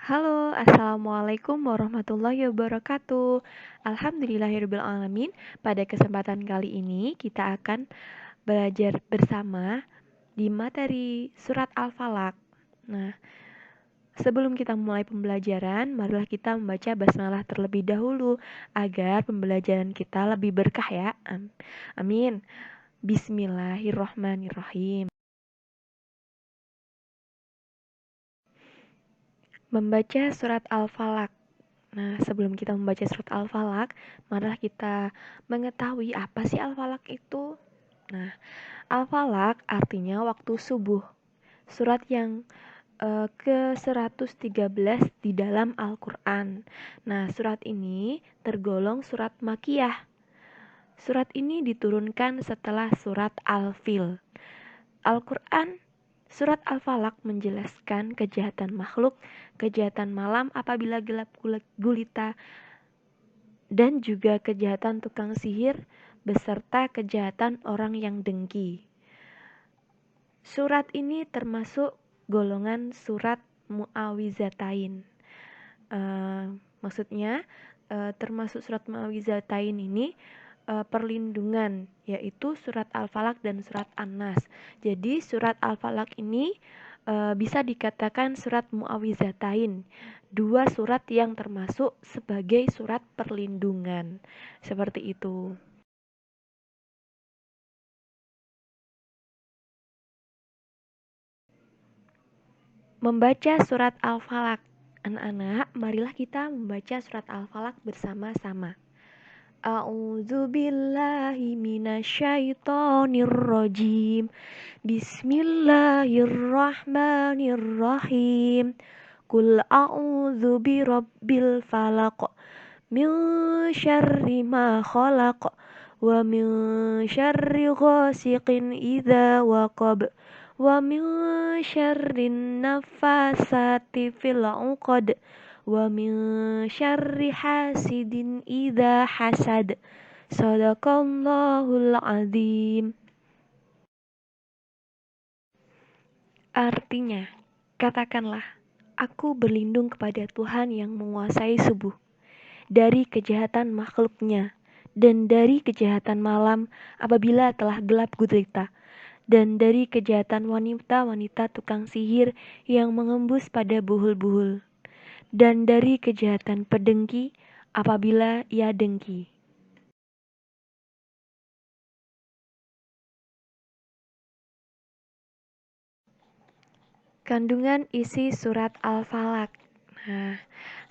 Halo, Assalamualaikum warahmatullahi wabarakatuh. Alhamdulillahirrabbilalamin. Pada kesempatan kali ini kita akan belajar bersama di materi surat Al-Falaq. Nah, sebelum kita mulai pembelajaran, marilah kita membaca basmalah terlebih dahulu agar pembelajaran kita lebih berkah ya. Amin. Bismillahirrahmanirrahim. Membaca surat Al-Falaq. Nah, sebelum kita membaca surat Al-Falaq, marilah kita mengetahui apa sih Al-Falaq itu. Nah, Al-Falaq artinya waktu subuh. Surat yang ke-113 di dalam Al-Quran. Nah, surat ini tergolong surat Makiyah. Surat ini diturunkan setelah surat Al-Fil. Al-Quran Surat Al-Falaq menjelaskan kejahatan makhluk, kejahatan malam apabila gelap gulita, dan juga kejahatan tukang sihir beserta kejahatan orang yang dengki. Surat ini termasuk golongan surat Mu'awizatain. Maksudnya termasuk surat Mu'awizatain ini perlindungan, yaitu surat Al-Falaq dan surat An-Nas. Jadi surat Al-Falaq ini bisa dikatakan surat Mu'awizatain, dua surat yang termasuk sebagai surat perlindungan. Seperti itu. Membaca surat Al-Falaq. Anak-anak, marilah kita membaca surat Al-Falaq bersama-sama. A'udzu billahi minasyaitonir rajim. Bismillahirrahmanirrahim. Qul a'udzu birabbil falaq min syarri ma khalaq wa min syarri ghasiqin idza waqab wa min syarrin naffasati fil 'uqad wa min syarri hasidin idza hasad. Shadaqallahul azim. Artinya, katakanlah, aku berlindung kepada Tuhan yang menguasai subuh, dari kejahatan makhluknya, dan dari kejahatan malam apabila telah gelap gulita, dan dari kejahatan wanita-wanita tukang sihir yang mengembus pada buhul-buhul, dan dari kejahatan pedengki apabila ia dengki. Kandungan isi surat Al-Falaq. Nah,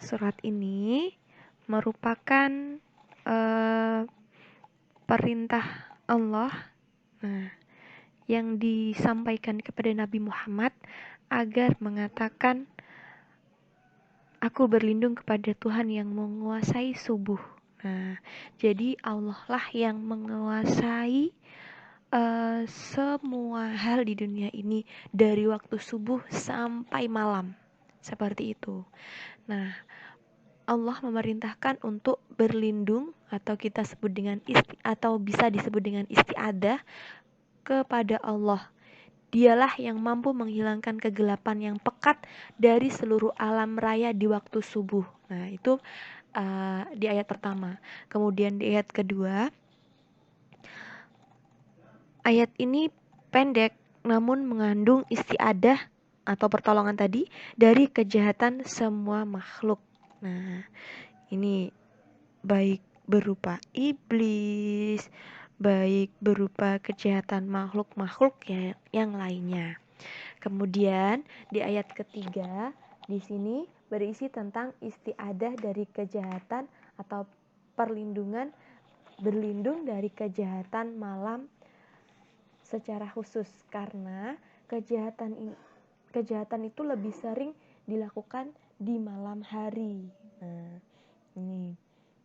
surat ini merupakan perintah Allah yang disampaikan kepada Nabi Muhammad agar mengatakan, aku berlindung kepada Tuhan yang menguasai subuh. Nah, jadi Allah lah yang menguasai semua hal di dunia ini dari waktu subuh sampai malam. Seperti itu. Nah, Allah memerintahkan untuk berlindung atau kita sebut dengan atau bisa disebut dengan isti'adah kepada Allah. Dialah yang mampu menghilangkan kegelapan yang pekat dari seluruh alam raya di waktu subuh. Nah, itu di ayat pertama. Kemudian di ayat kedua, ayat ini pendek namun mengandung isti'adah atau pertolongan tadi dari kejahatan semua makhluk. Nah, ini baik berupa iblis, baik berupa kejahatan makhluk-makhluk yang lainnya. Kemudian di ayat ketiga di sini berisi tentang isti'adah dari kejahatan atau perlindungan, berlindung dari kejahatan malam secara khusus, karena kejahatan itu lebih sering dilakukan di malam hari. Nah, ini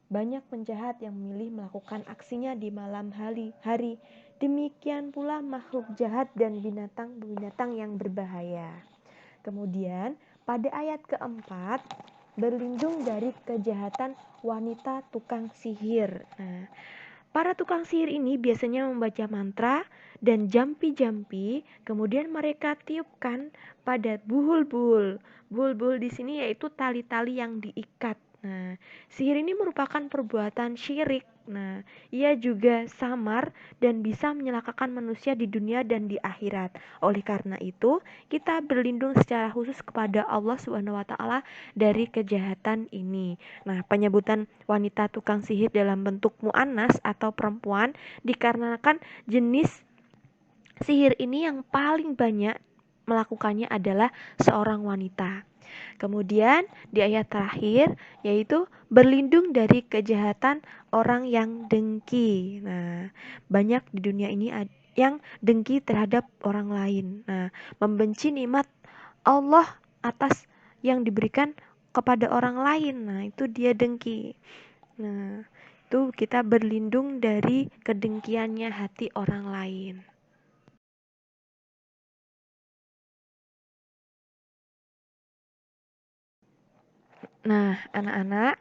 banyak penjahat yang memilih melakukan aksinya di malam hari. Demikian pula makhluk jahat dan binatang-binatang yang berbahaya. Kemudian pada ayat keempat, berlindung dari kejahatan wanita tukang sihir. Nah, Para tukang sihir ini biasanya membaca mantra dan jampi-jampi, kemudian mereka tiupkan pada buhul-buhul. Buhul-buhul di sini yaitu tali-tali yang diikat. Nah, sihir ini merupakan perbuatan syirik. Nah, ia juga samar dan bisa menyelakakan manusia di dunia dan di akhirat. Oleh karena itu, kita berlindung secara khusus kepada Allah Subhanahu wa taala dari kejahatan ini. Nah, penyebutan wanita tukang sihir dalam bentuk muannas atau perempuan dikarenakan jenis sihir ini yang paling banyak melakukannya adalah seorang wanita. Kemudian di ayat terakhir yaitu berlindung dari kejahatan orang yang dengki. Nah, banyak di dunia ini yang dengki terhadap orang lain. Nah, membenci nikmat Allah atas yang diberikan kepada orang lain. Nah, itu dia dengki. Nah, itu kita berlindung dari kedengkiannya hati orang lain. Nah, anak-anak,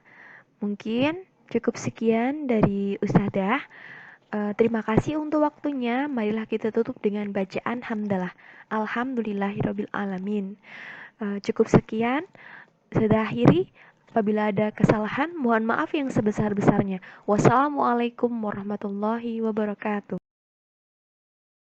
mungkin cukup sekian dari Ustadzah. Terima kasih untuk waktunya. Marilah kita tutup dengan bacaan hamdalah. Alhamdulillahirabbil alamin. Cukup sekian. Sudah akhiri. Apabila ada kesalahan, mohon maaf yang sebesar-besarnya. Wassalamualaikum warahmatullahi wabarakatuh.